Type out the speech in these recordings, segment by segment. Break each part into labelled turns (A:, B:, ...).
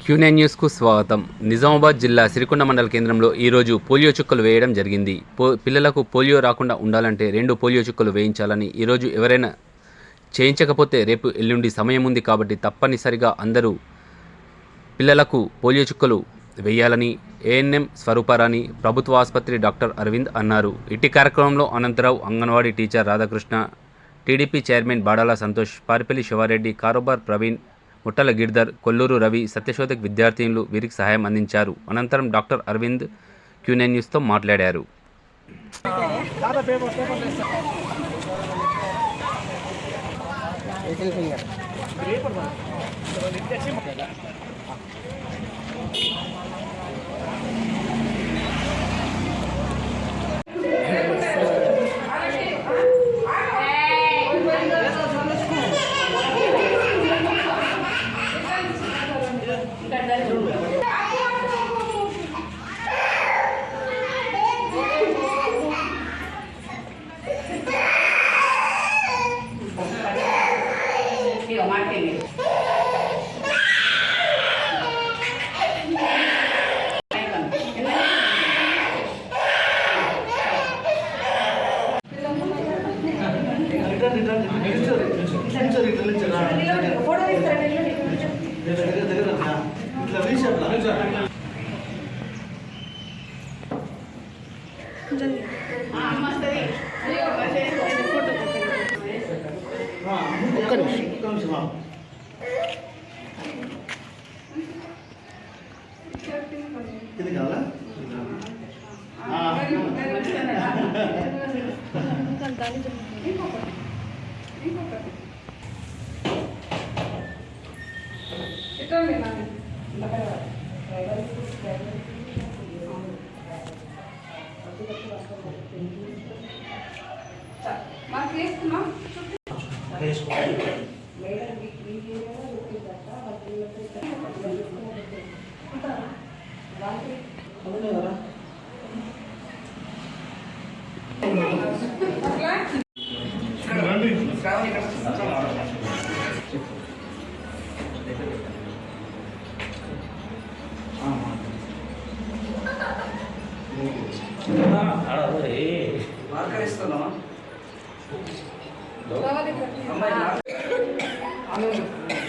A: Q9 న్యూస్కు స్వాగతం. నిజామాబాద్ జిల్లా సిరికొండ మండల కేంద్రంలో ఈరోజు పోలియో చుక్కలు వేయడం జరిగింది. పిల్లలకు పోలియో రాకుండా ఉండాలంటే 2 పోలియో చుక్కలు వేయించాలని, ఈరోజు ఎవరైనా చేయించకపోతే రేపు ఎల్లుండి సమయం ఉంది కాబట్టి తప్పనిసరిగా అందరూ పిల్లలకు పోలియో చుక్కలు వేయాలని ఏఎన్ఎం స్వరూపారాణి, ప్రభుత్వ ఆసుపత్రి డాక్టర్ అరవింద్ అన్నారు. ఇట్టి కార్యక్రమంలో Anantharao, anganwadi teacher Radhakrishna, TDP chairman Badala Santosh, Paripalli Sivareddy, కారోబార్ ప్రవీణ్, ముట్టల గిర్ధర్, కొల్లూరు రవి, సత్యశోధక్ విద్యార్థినులు వీరికి సహాయం అందించారు. అనంతరం డాక్టర్ అరవింద్ Q9 న్యూస్తో మాట్లాడారు.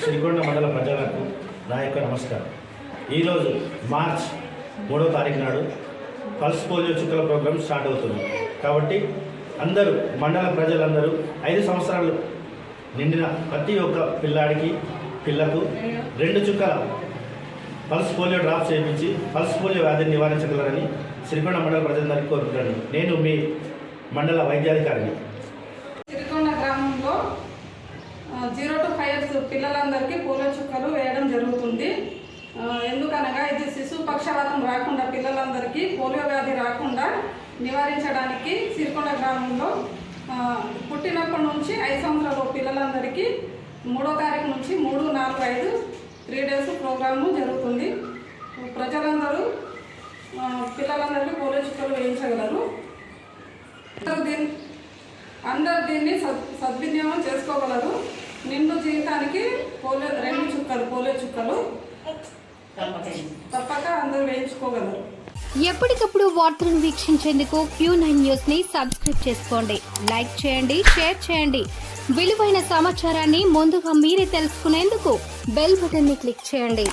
B: సిరికొండ మండల ప్రజలకు నా యొక్క నమస్కారం. ఈరోజు మార్చ్ 3వ తారీఖు నాడు పల్స్ పోలియో చుక్కల ప్రోగ్రాం స్టార్ట్ అవుతుంది. కాబట్టి అందరూ మండల ప్రజలందరూ 5 సంవత్సరాలు నిండిన ప్రతి ఒక్క పిల్లకు 2 చుక్కల పల్స్ పోలియో డ్రాప్స్ చేయించి పల్స్ పోలియో వ్యాధిని నివారించగలరని సిరికొండ మండల ప్రజలందరికీ కోరుకుంటున్నాను. నేను మీ మండల వైద్యాధికారిని.
C: సిరికొండ గ్రామంలో 0 to 5 years పిల్లలందరికీ పోలియో చుక్కలు వేయడం జరుగుతుంది. ఎందుకనగా ఇది శిశు పక్షవాతం రాకుండా, పిల్లలందరికీ పోలియో వ్యాధి రాకుండా నివారించడానికి సిరికొండ గ్రామంలో పుట్టినప్పటి నుంచి 5 సంవత్సరాల పిల్లలందరికీ 3వ తారీఖు నుంచి 3, 4, 5 3 days ప్రోగ్రాము జరుగుతుంది. ప్రజలందరూ పిల్లలందరికీ పోలియో చుక్కలు వేయించగలరు. అందరూ దీన్ని సద్వినియోగం చేసుకోగలరు. నిండు జీవితానికి పోలియో 2 పోలియో చుక్కలు తప్పక అందరూ వేయించుకోగలరు.
D: ఎప్పటికప్పుడు వార్తలను వీక్షించేందుకు Q9 న్యూస్ ని సబ్స్క్రైబ్ చేసుకోండి, లైక్ చేయండి, షేర్ చేయండి. విలువైన సమాచారాన్ని ముందుగా మీరే తెలుసుకునేందుకు బెల్ బటన్ ని క్లిక్ చేయండి.